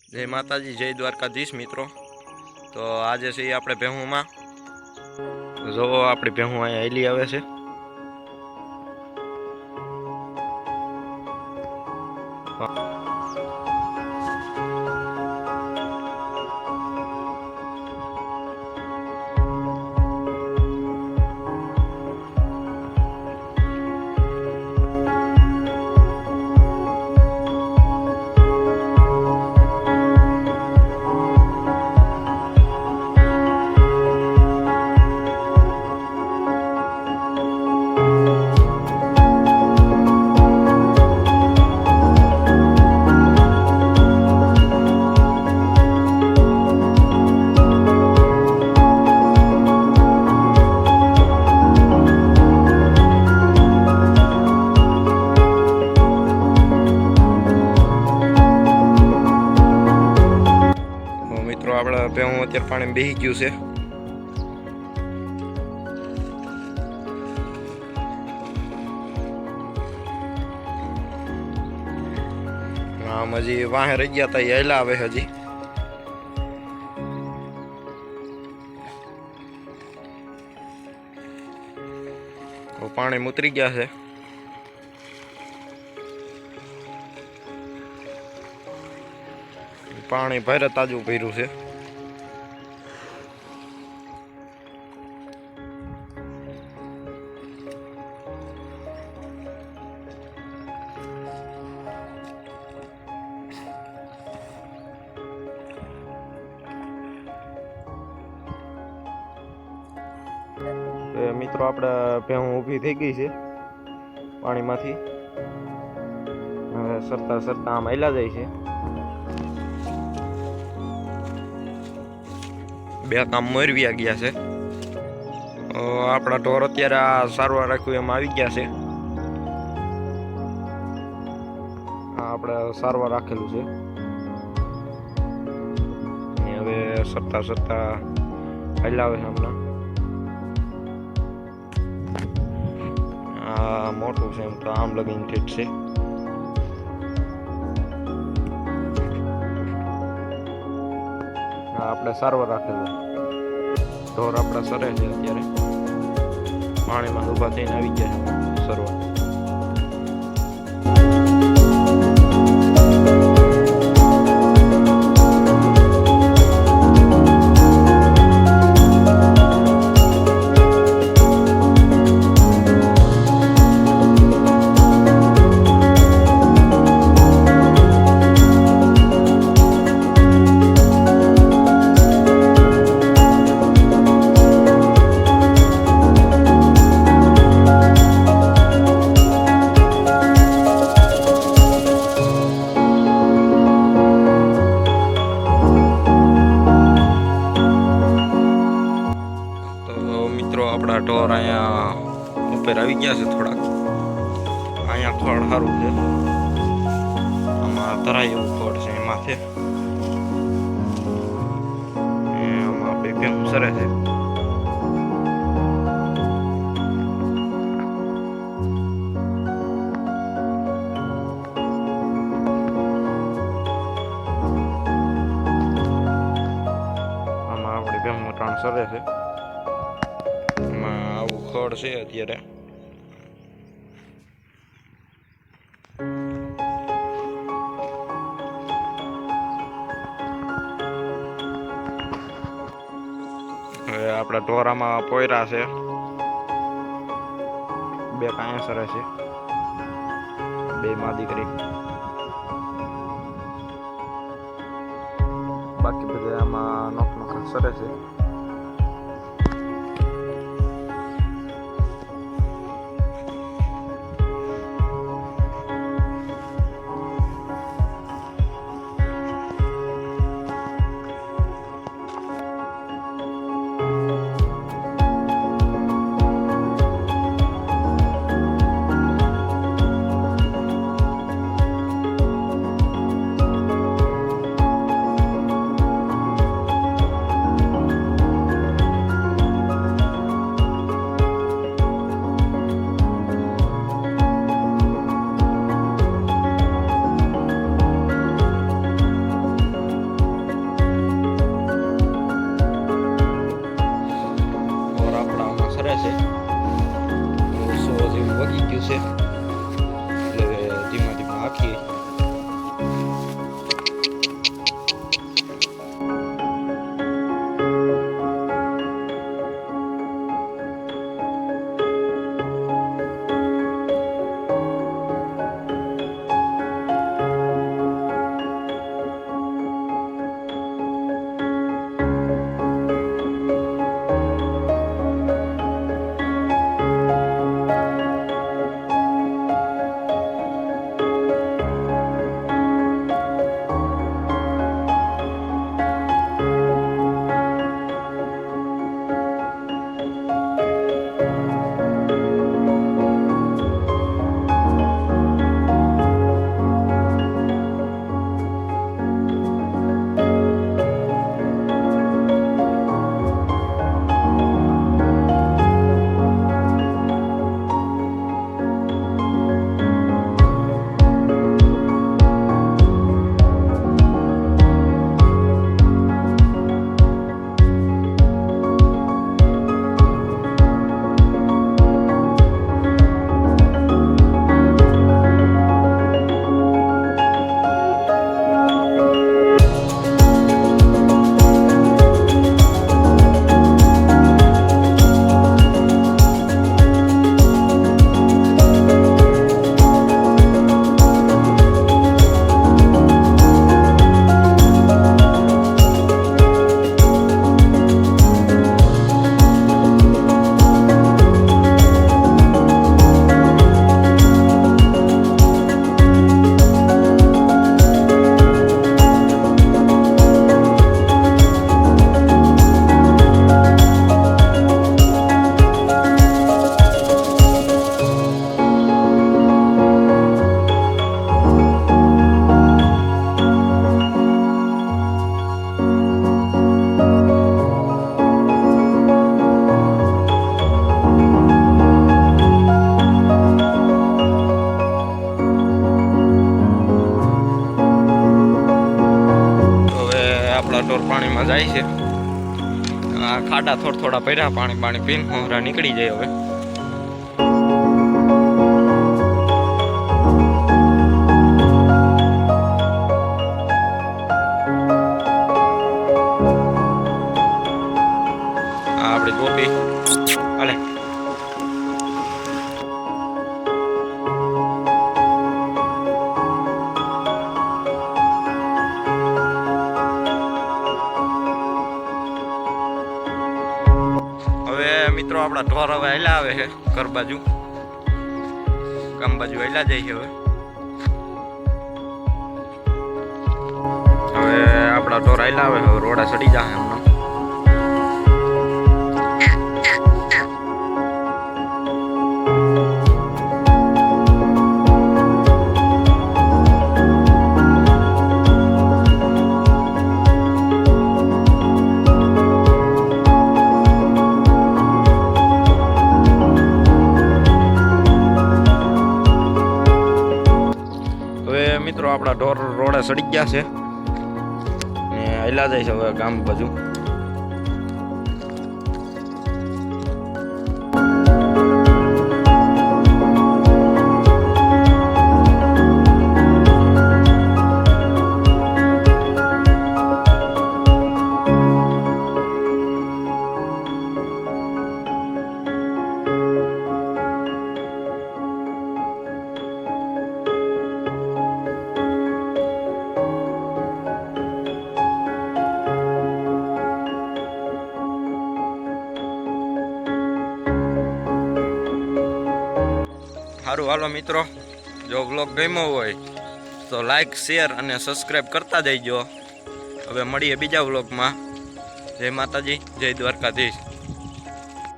जय माताजी, जय द्वारकाधीश मित्रों। तो आज छे આપણે ભેહુમાં જો આપણી ભેહું અહીંયા હેલી આવે છે। મિત્રો આપણે ભેહું અત્યારે પાણી બેહી ગયું છે। આમ હજી વાહે રહી ગયા હતા, હેલા આવે હજી। પાણી ઉતરી ગયા છે। પાણી ભારે તાજું ભર્યું છે। મિત્રો આપણે ભેહું ઊભી થઈ ગઈ છે પાણીમાંથી। સરતા સરતા આમ હાલ્યા જાય છે। બે કામ મરવ્યા ગયા છે। આપણા ઢોર અત્યારે આ સારવાર રાખ્યું એમ આવી ગયા છે। આપણે સારવાર રાખેલું છે। હવે સરતા સરતા હલાવે છે હમણાં। આ મોટું છે એમ તો આમ લગીને ઠીક છે। આપણે સારવાર રાખેલું ઢોર આપણા સરે છે। અત્યારે પાણીમાં ઊભા થઈને આવી ગયા છે સરવા। આપણા ઢોર અહીંયા ઉપર આવી ગયા છે થોડાક। અહીંયા ખડ સારું છે, આમાં ધરાય એવું ખડ છે માથે। આમાં આપણે ભેહું સરે છે। આમાં આપણી ભેહું ત્રણ સરે છે। આવું ખડ છે અત્યારે। હવે આપણા ઢોરામાં પોયરા છે, બે કાંયા સરે છે, બે માં દીકરી। બાકી બધા આમાં નોખ નોખ સરે છે। આપણા ઢોર પાણીમાં જાય છે. આ ખાડા થોડા ભર્યા, પાણી પીને હોરા નીકળી જાય હવે. આ આપણી ગોપી હાલે. મિત્રો આપણા ઢોર હવે હેલા આવે છે ઘર બાજુ, ગામ બાજુ હેલા જાય છે. હવે આપણા ઢોર હેલા આવે, હવે રોડા ચડી જાય એમનો. મિત્રો આપણા ઢોર રોડે સડી ગયા છે ને હેલા જાય છે હવે ગામ બાજુ. સારું હાલો મિત્રો, જો વ્લોગ ગમ્યો હોય તો લાઈક, શેર અને સબસ્ક્રાઈબ કરતા જઈજો. હવે મળીએ બીજા વ્લોગમાં. જય માતાજી, જય દ્વારકાધીશ.